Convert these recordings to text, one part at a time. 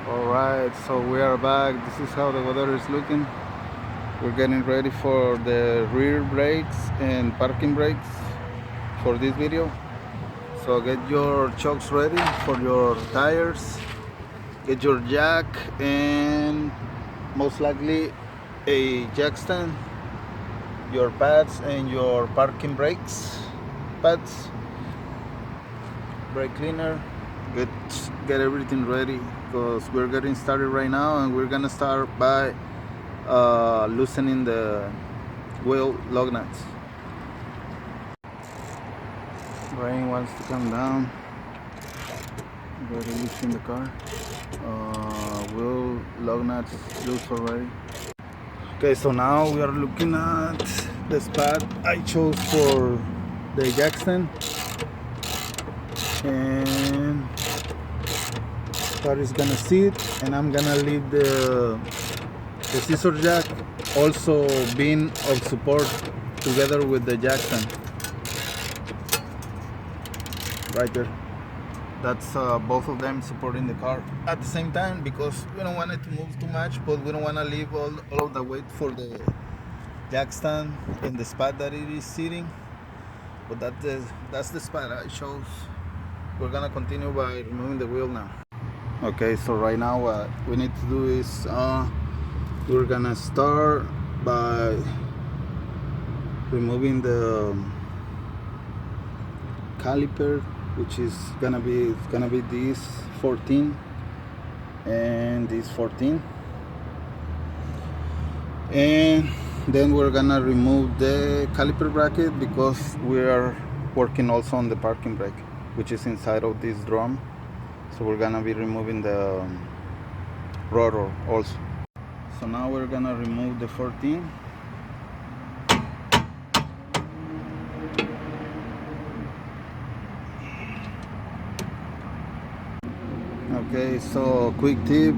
Alright, so we are back. This is how the weather is looking. We're getting ready for the rear brakes and parking brakes for this video. So get your chocks ready for your tires, get your jack and most likely a jack stand, your pads and your parking brakes pads, brake cleaner. Get everything ready because we're getting started right now, and we're gonna start by loosening the wheel lug nuts. Rain wants to come down. Already loosen the car. Wheel lug nuts loose already. Okay, so now we are looking at the spot I chose for the jack stand, and car is gonna sit, and I'm gonna leave the scissor jack also being of support together with the jack stand right there. That's both of them supporting the car at the same time, because we don't want it to move too much, but we don't want to leave all of the weight for the jack stand in the spot that it is sitting. But that's the spot I chose. We're gonna continue by removing the wheel now. Okay, so right now what we need to do is we're gonna start by removing the caliper, which is gonna be this 14 and this 14, and then we're gonna remove the caliper bracket because we are working also on the parking brake, which is inside of this drum. So we're gonna be removing the rotor also. So now we're gonna remove the 14. Okay, so quick tip,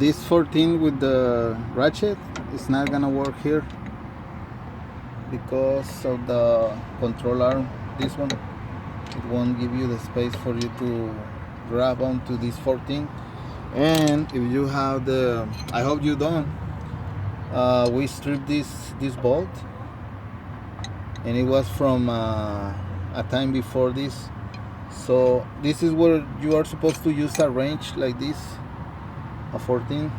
this 14 with the ratchet is not gonna work here because of the control arm. This one, it won't give you the space for you to grab onto this 14. And if you have the, I hope you don't, we stripped this bolt, and it was from a time before this. So this is where you are supposed to use a wrench like this, a 14,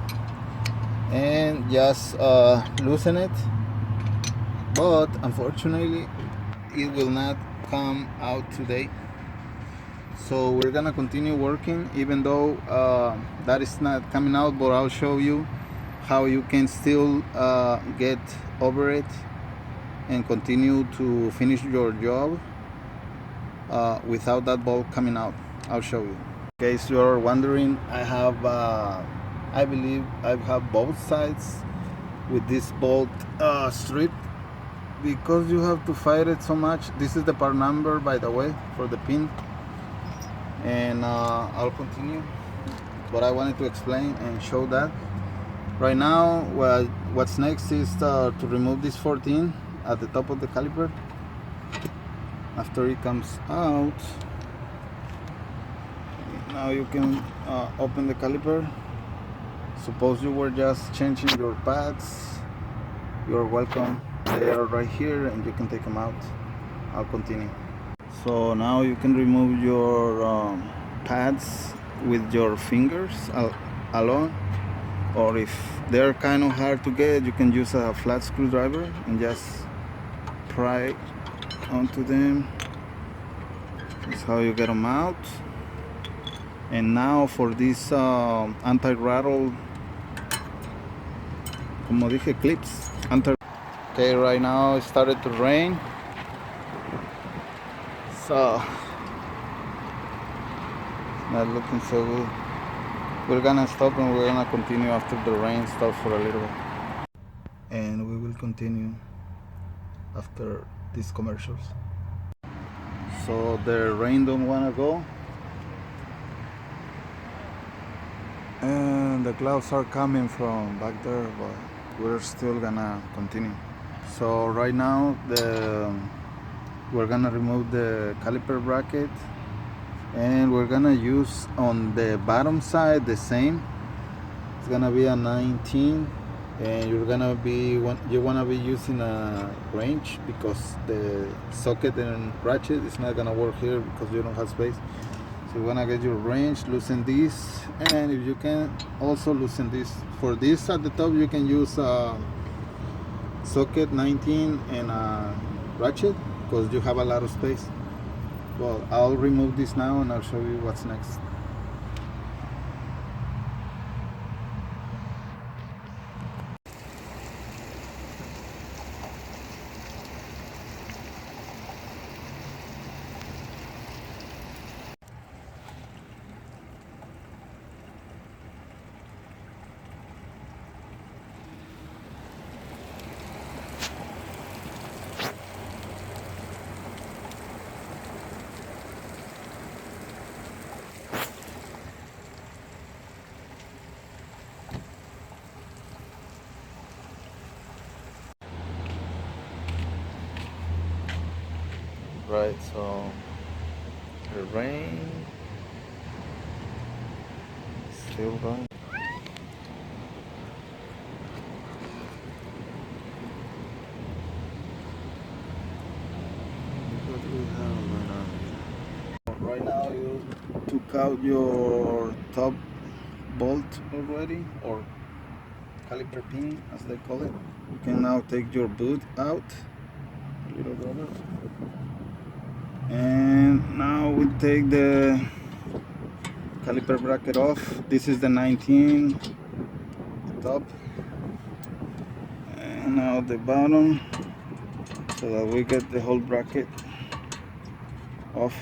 and just loosen it. But unfortunately, it will not come out today. So we're gonna continue working, even though that is not coming out. But I'll show you how you can still get over it and continue to finish your job without that bolt coming out. I'll show you. In case you're wondering, I believe I have both sides with this bolt stripped, because you have to fight it so much. This is the part number, by the way, for the pin, and I'll continue, but I wanted to explain and show that. Right now, what's next is to remove this 14 at the top of the caliper. After it comes out, now you can open the caliper. Suppose you were just changing your pads, you're welcome. They are right here and you can take them out. I'll continue. So now you can remove your pads with your fingers alone, or if they're kind of hard to get, you can use a flat screwdriver and just pry onto them. That's how you get them out. And now for this anti-rattle, como dije, clips. Okay, right now it started to rain, so not looking so good. We're gonna stop and we're gonna continue after the rain stops for a little bit, and we will continue after these commercials. So the rain don't wanna go, and the clouds are coming from back there, but we're still gonna continue. So right now we're gonna remove the caliper bracket, and we're gonna use on the bottom side the same It's gonna be a 19, and you wanna be using a wrench because the socket and ratchet is not gonna work here because you don't have space. So you wanna get your wrench, loosen this, and if you can also loosen this. For this at the top you can use a socket 19 and a ratchet because you have a lot of space. Well, I'll remove this now and I'll show you what's next. Right, so the rain is still going. What we have right now, you took out your top bolt already, or caliper pin as they call it. You can now take your boot out, little rubber. And now we take the caliper bracket off. This is the 19 top, and now the bottom, so that we get the whole bracket off.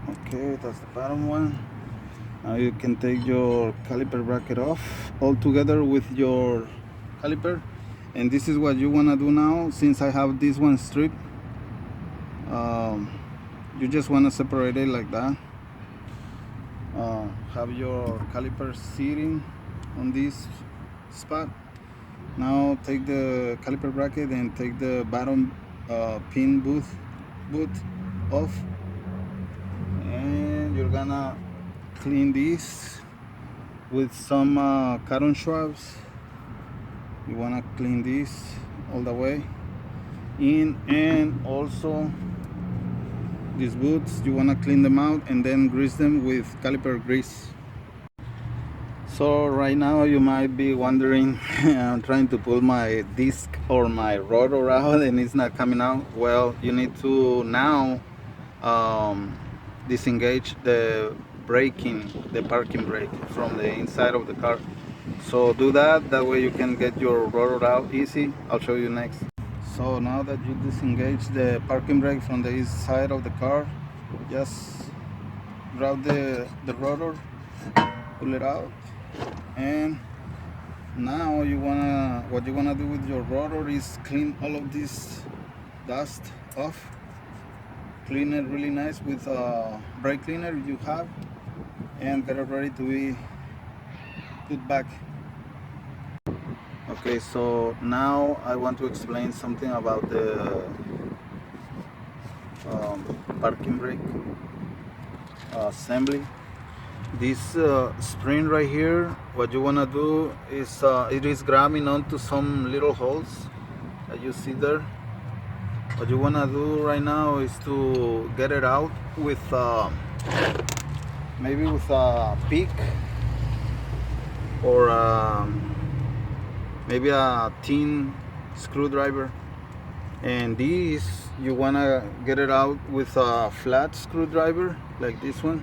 Okay, that's the bottom one. Now you can take your caliper bracket off all together with your caliper. And this is what you want to do now. Since I have this one stripped, you just want to separate it like that. Have your caliper sitting on this spot. Now take the caliper bracket and take the bottom pin boot off, and you're gonna clean this with some cotton swabs. You want to clean this all the way in, and also these boots, you want to clean them out and then grease them with caliper grease. So right now you might be wondering, I'm trying to pull my disc or my rotor out and it's not coming out. Well, you need to now disengage the parking brake from the inside of the car. So do that way you can get your rotor out easy. I'll show you next. So now that you disengage the parking brake from the inside of the car, just grab the rotor, pull it out, and now what you wanna do with your rotor is clean all of this dust off. Clean it really nice with a brake cleaner if you have, and get it ready to be put back. Okay, so now I want to explain something about the parking brake assembly. This spring right here, what you want to do is it is grabbing onto some little holes that you see there. What you want to do right now is to get it out with maybe with a pick, or maybe a tin screwdriver. And these, you want to get it out with a flat screwdriver like this one.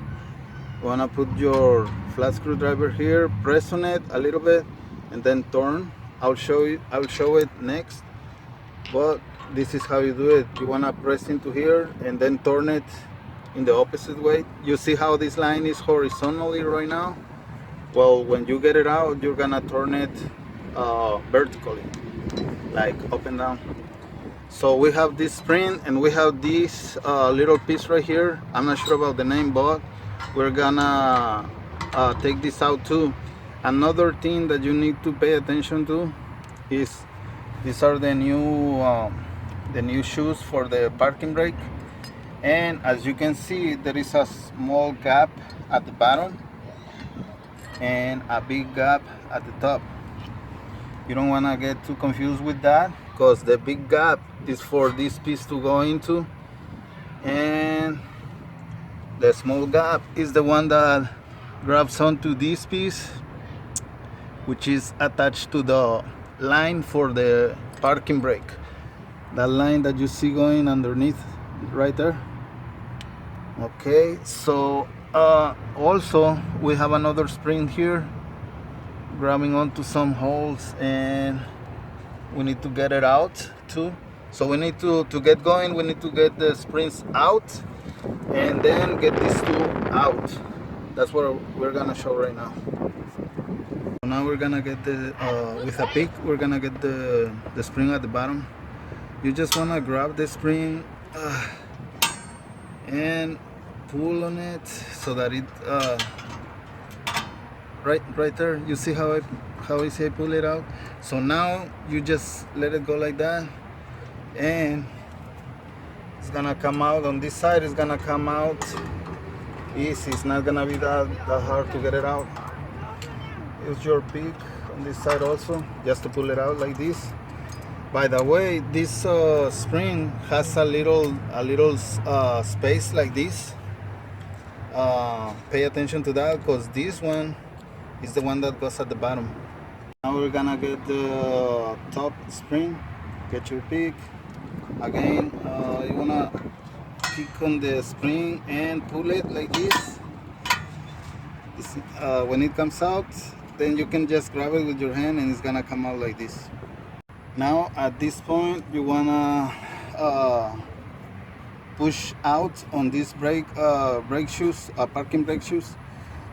You want to put your flat screwdriver here, press on it a little bit, and then turn. I'll show it next, but this is how you do it. You want to press into here and then turn it in the opposite way. You see how this line is horizontally right now? Well, when you get it out, you're gonna turn it vertically, like up and down. So we have this spring and we have this little piece right here. I'm not sure about the name, but we're gonna take this out too. Another thing that you need to pay attention to is these are the new shoes for the parking brake. And as you can see, there is a small gap at the bottom and a big gap at the top. You don't want to get too confused with that, because the big gap is for this piece to go into, and the small gap is the one that grabs onto this piece, which is attached to the line for the parking brake. That line that you see going underneath right there. Okay, so also we have another spring here grabbing onto some holes, and we need to get it out too. So we need to get going, we need to get the springs out and then get these two out. That's what we're gonna show right now. So now we're gonna get the with a pick, we're gonna get the spring at the bottom. You just wanna grab the spring and pull on it so that it right there, you see how easy I pull it out. So now you just let it go like that, and it's gonna come out on this side. It's gonna come out easy. It's not gonna be that hard to get it out. Use your pick on this side also, just to pull it out like this. By the way, this spring has a little space like this. Pay attention to that, because this one is the one that goes at the bottom. Now we're gonna get the top spring. Get your pick. Again, you wanna pick on the spring and pull it like this. When it comes out, then you can just grab it with your hand and it's gonna come out like this. Now at this point, you wanna push out on these brake shoes, parking brake shoes,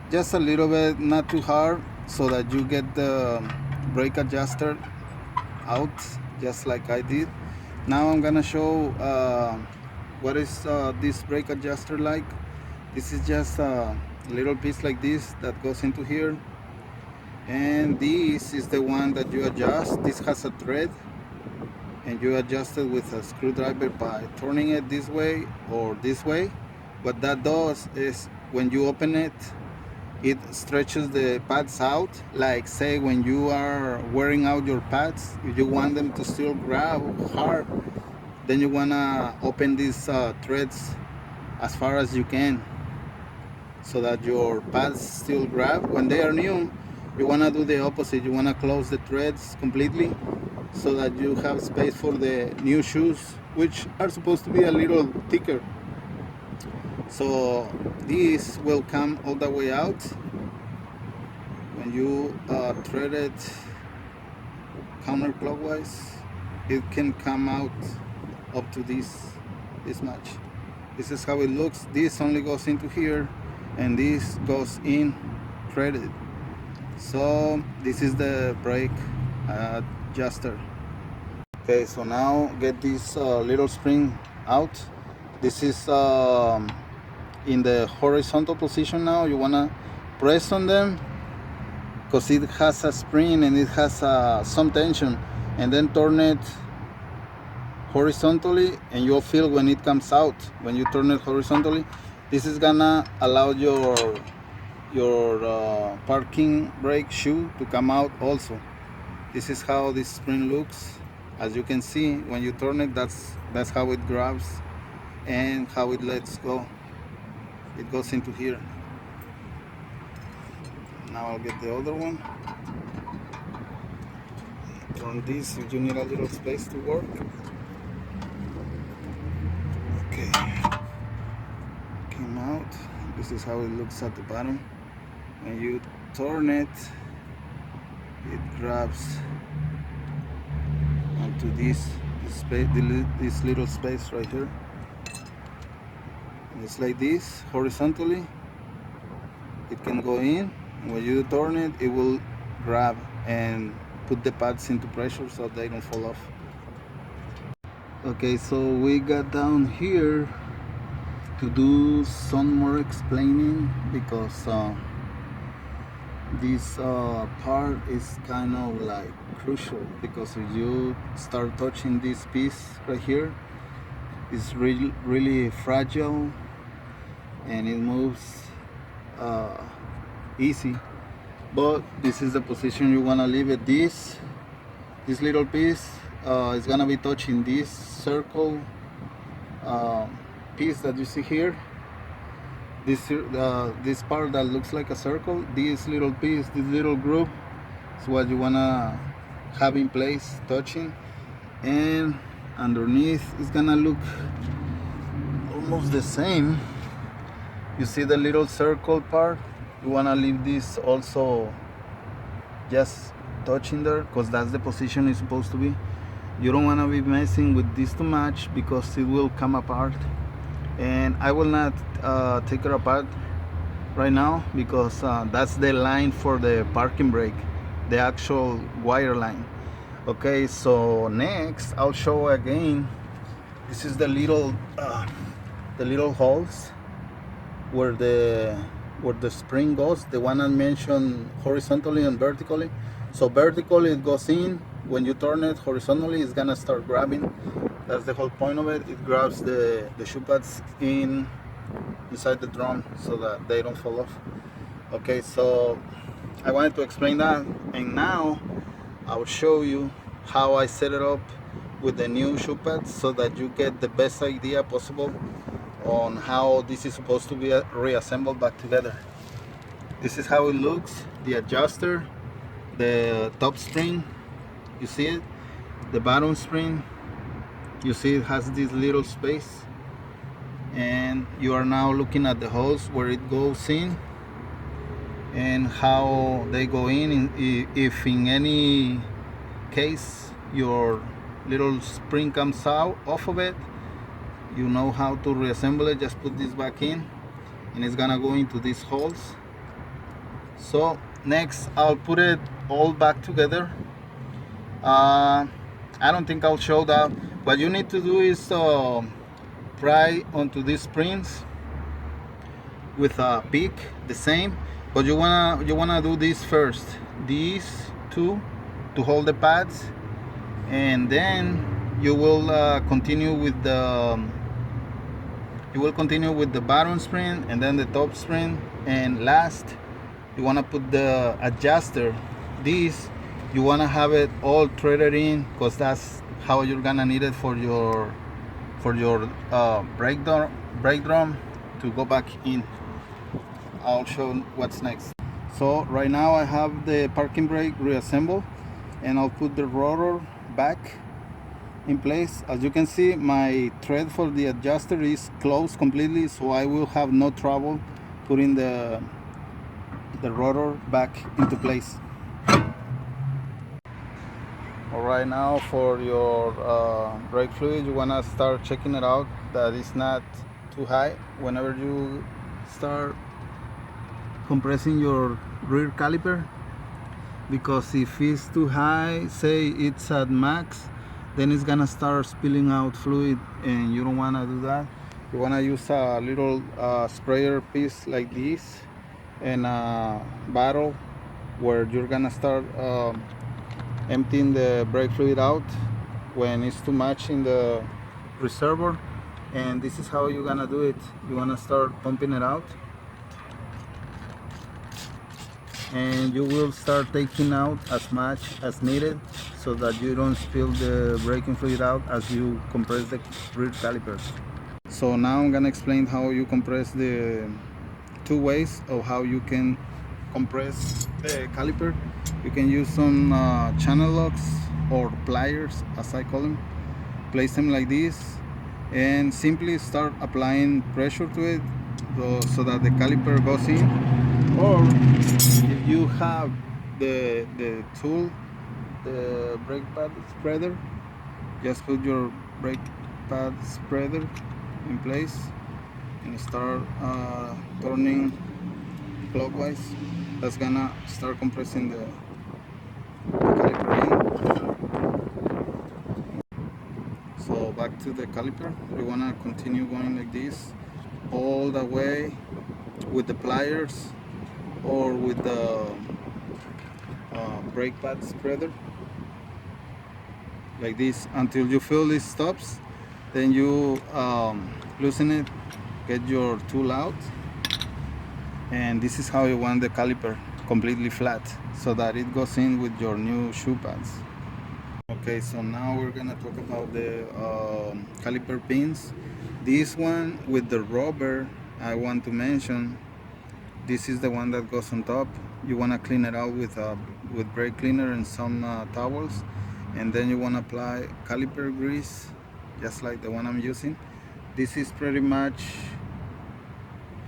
just a little bit, not too hard, so that you get the brake adjuster out, just like I did. Now I'm gonna show what is this brake adjuster like. This is just a little piece like this that goes into here, and this is the one that you adjust. This has a thread, and you adjust it with a screwdriver by turning it this way or this way. What that does is, when you open it, it stretches the pads out. Like, say, when you are wearing out your pads, if you want them to still grab hard, then you wanna open these threads as far as you can, so that your pads still grab. When they are new, you wanna do the opposite. You wanna close the threads completely, so that you have space for the new shoes, which are supposed to be a little thicker. So this will come all the way out. When you thread it counterclockwise, it can come out up to this much. This is how it looks. This only goes into here, and this goes in threaded. So this is the brake adjuster. Okay, so now get this little spring out. This is in the horizontal position. Now you wanna press on them, because it has a spring and it has some tension, and then turn it horizontally, and you'll feel when it comes out. When you turn it horizontally, this is gonna allow your parking brake shoe to come out also. This is how this spring looks. As you can see, when you turn it, that's how it grabs and how it lets go. It goes into here. Now I'll get the other one. Turn this if you need a little space to work. Okay, came out. This is how it looks at the bottom. When you turn it, it grabs onto this space, this little space right here. And it's like this, horizontally. It can go in, and when you turn it, it will grab and put the pads into pressure so they don't fall off. Okay, so we got down here to do some more explaining, because this part is kind of like crucial, because if you start touching this piece right here, It's really fragile, and it moves uh, easy. But this is the position you want to leave it. This little piece is gonna be touching this circle piece that you see here. This part that looks like a circle, this little piece, this little groove, is what you wanna have in place, touching. And underneath is gonna look almost the same. You see the little circle part? You wanna leave this also just touching there, because that's the position it's supposed to be. You don't want to be messing with this too much, because it will come apart. And I will not take it apart right now, because that's the line for the parking brake, the actual wire line. Okay, so next I'll show again. This is the little holes where the spring goes, the one I mentioned horizontally and vertically. So vertically it goes in. When you turn it horizontally, it's gonna start grabbing. That's the whole point of it. It grabs the shoe pads inside the drum so that they don't fall off. Okay, so I wanted to explain that, and now I'll show you how I set it up with the new shoe pads, so that you get the best idea possible on how this is supposed to be reassembled back together. This is how it looks. The adjuster, the top spring, you see it, the bottom spring, you see it has this little space, and you are now looking at the holes where it goes in and how they go in. If in any case your little spring comes out off of it, you know how to reassemble it. Just put this back in, and it's gonna go into these holes. So next I'll put it all back together. I don't think I'll show that. What you need to do is pry onto these springs with a pick, the same, but you wanna do this first, these two, to hold the pads, and then you will continue with the bottom spring, and then the top spring, and last you want to put the adjuster. This you want to have it all threaded in, because that's how you're gonna need it for your brake drum to go back in. I'll show what's next. So right now I have the parking brake reassembled, and I'll put the rotor back in place. As you can see, my thread for the adjuster is closed completely, so I will have no trouble putting the rotor back into place. Alright, now for your brake fluid, you want to start checking it out that it's not too high. Whenever you start compressing your rear caliper, because if it's too high, say it's at max, then it's gonna start spilling out fluid, and you don't want to do that. You want to use a little sprayer piece like this, and a bottle where you're gonna start emptying the brake fluid out when it's too much in the reservoir. And this is how you're gonna do it. You want to start pumping it out, and you will start taking out as much as needed, so that you don't spill the braking fluid out as you compress the rear calipers. So now I'm gonna explain how you compress the two ways of how you can compress the caliper. You can use some channel locks, or pliers as I call them. Place them like this, and simply start applying pressure to it, so that the caliper goes in. Or if you have the tool, the brake pad spreader, just put your brake pad spreader in place and start turning clockwise. That's gonna start compressing the caliper in. So back to the caliper, we wanna continue going like this all the way with the pliers, or with the brake pad spreader, like this, until you feel it stops. Then you loosen it, get your tool out, and this is how you want the caliper, completely flat, so that it goes in with your new shoe pads. Okay, so now we're gonna talk about the caliper pins. This one with the rubber, I want to mention, this is the one that goes on top. You wanna clean it out with brake cleaner and some towels, and then you wanna apply caliper grease, just like the one I'm using. This is pretty much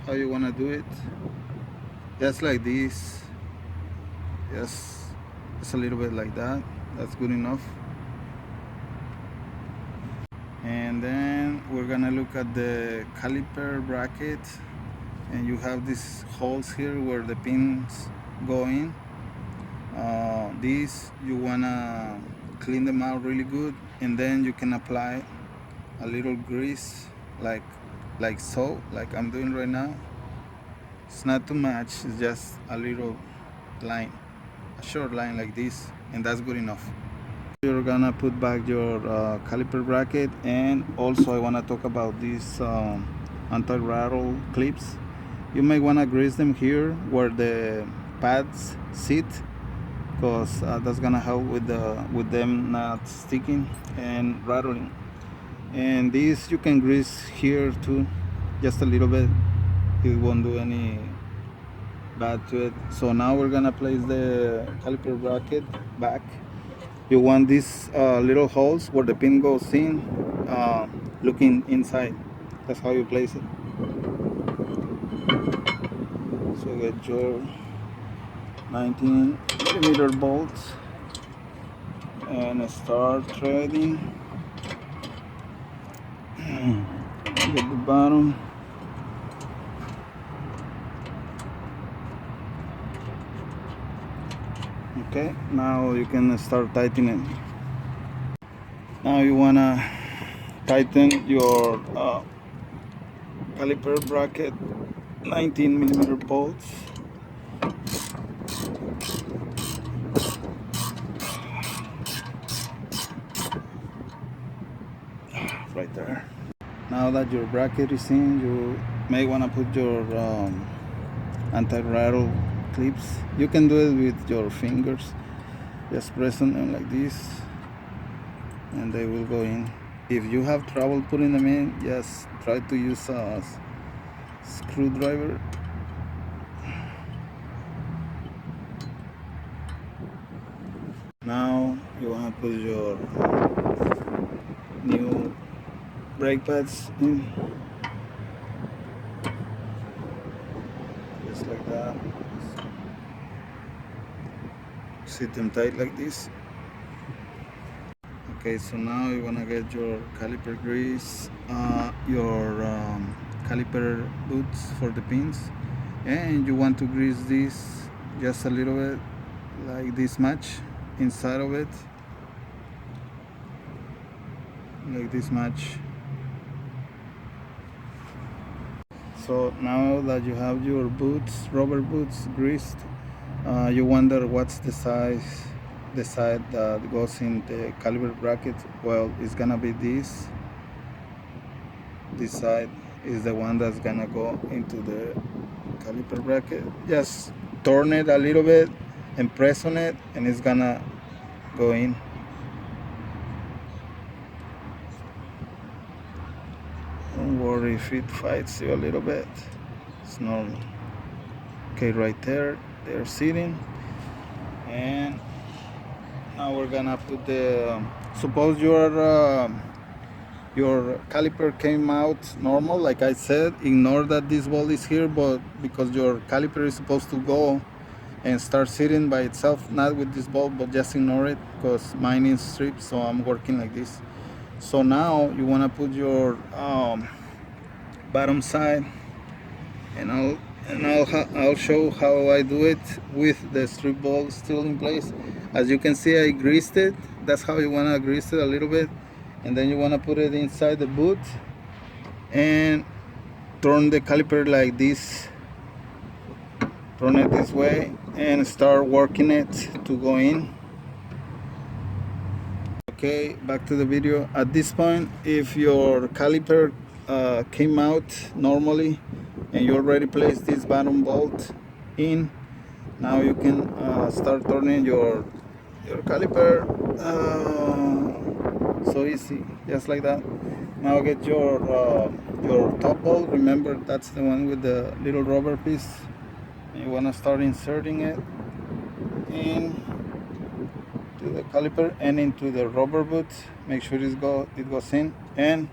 how you wanna do it, just like this. Just a little bit like that. That's good enough. And then we're gonna look at the caliper bracket, and you have these holes here where the pins go in. These you wanna clean them out really good, and then you can apply a little grease like so, like I'm doing right now. It's not too much, it's just a little line, a short line like this, and that's good enough. You're gonna put back your caliper bracket, and also I want to talk about these anti-rattle clips. You may want to grease them here where the pads sit, because that's gonna help with them not sticking and rattling. And these you can grease here too, just a little bit. It won't do any bad to it. So now we're gonna place the caliper bracket back. You want these little holes where the pin goes in, looking inside. That's how you place it. So get your 19mm bolts and start threading. Get the bottom. Okay, now you can start tightening. Now you wanna tighten your caliper bracket 19mm bolts. Right there. Now that your bracket is in, you may want to put your anti-rattle clips. You can do it with your fingers. Just press on them like this, and they will go in. If you have trouble putting them in, just try to use a screwdriver. Now you want to put your new brake pads in, just like that. Sit them tight like this. Okay, so now you want to get your caliper grease, your caliper boots for the pins, and you want to grease this just a little bit, like this much inside of it, like this much. So now that you have your boots, rubber boots greased, you wonder what's the side that goes in the caliper bracket. Well, it's gonna be this side is the one that's gonna go into the caliper bracket. Just turn it a little bit and press on it, and it's gonna go in. Don't worry if it fights you a little bit, it's normal. Okay, right there, they're sitting. And now we're gonna put the, suppose your caliper came out normal, like I said, ignore that this ball is here, but because your caliper is supposed to go and start sitting by itself, not with this ball, but just ignore it, because mine is stripped, so I'm working like this. So now you want to put your bottom side, and I'll show how I do it with the strip ball still in place. As you can see, I greased it. That's how you want to grease it a little bit, and then you want to put it inside the boot and turn the caliper like this. Turn it this way and start working it to go in. Okay, back to the video. At this point, if your caliper came out normally and you already placed this bottom bolt in, now you can start turning your caliper. So easy, just like that. Now get your top bolt. Remember, that's the one with the little rubber piece. You want to start inserting it in to the caliper and into the rubber boot. Make sure it goes in, and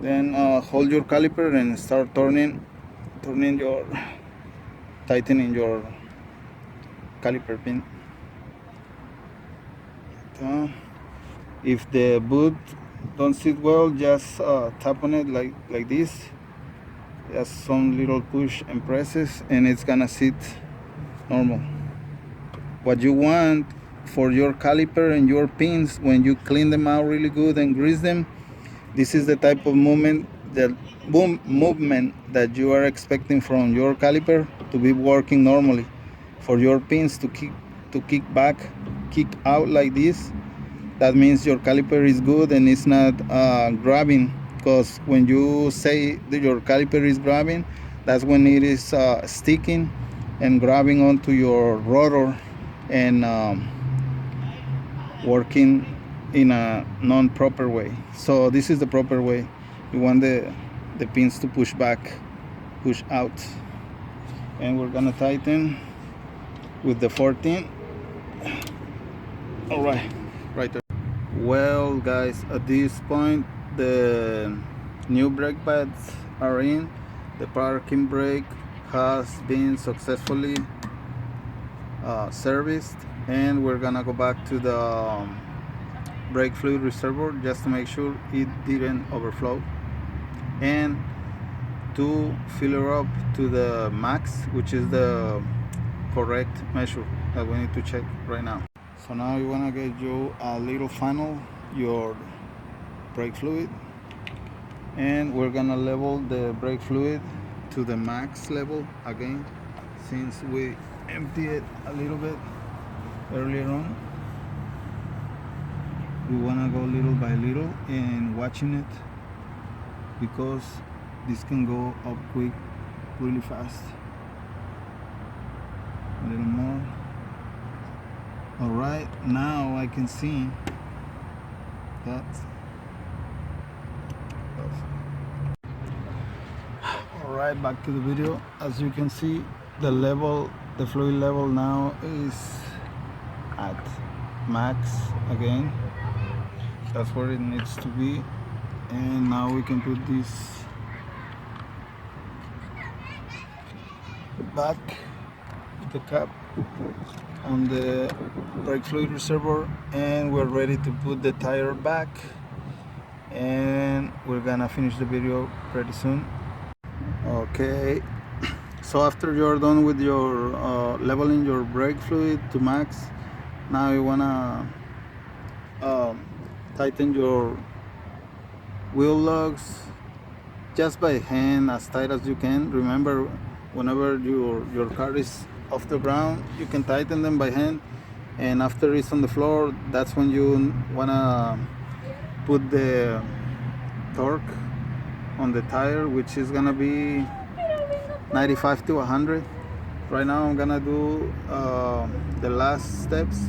then hold your caliper and start tightening your caliper pin. If the boot don't sit well, just tap on it like this. Just some little push and presses, and it's gonna sit normal. What you want for your caliper and your pins, when you clean them out really good and grease them, this is the type of movement that you are expecting from your caliper to be working normally. For your pins to kick out like this, that means your caliper is good and it's not grabbing. Because when you say that your caliper is grabbing, that's when it is sticking and grabbing onto your rotor and working in a non-proper way. So this is the proper way. You want the pins to push out, and we're gonna tighten with the 14. All right there. Well guys, at this point the new brake pads are in. The parking brake has been successfully serviced, and we're gonna go back to the brake fluid reservoir just to make sure it didn't overflow, and to fill her up to the max, which is the correct measure that we need to check right now. So now you want to get you a little funnel, your brake fluid, and we're gonna level the brake fluid to the max level again, since we emptied it a little bit earlier on. We want to go little by little and watching it, because this can go up quick really fast. A little more. All right, now I can see that. All right, back to the video. As you can see, the fluid level now is at max again. That's where it needs to be. And now we can put this back, the cap on the brake fluid reservoir, and we're ready to put the tire back, and we're gonna finish the video pretty soon. Okay, so after you're done with your leveling your brake fluid to max, now you wanna tighten your wheel lugs just by hand, as tight as you can. Remember, whenever your car is off the ground, you can tighten them by hand, and after it's on the floor, that's when you wanna put the torque on the tire, which is gonna be 95 to 100. Right now I'm gonna do the last steps,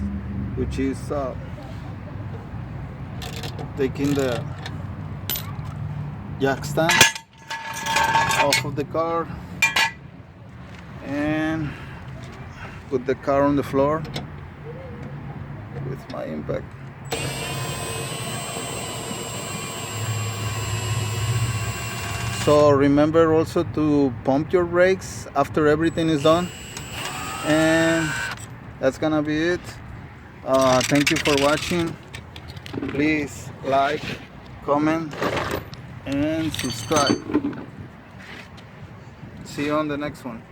which is taking the jack stand off of the car and put the car on the floor with my impact. So remember also to pump your brakes after everything is done, and that's gonna be it. Thank you for watching. Please like, comment, and subscribe. See you on the next one.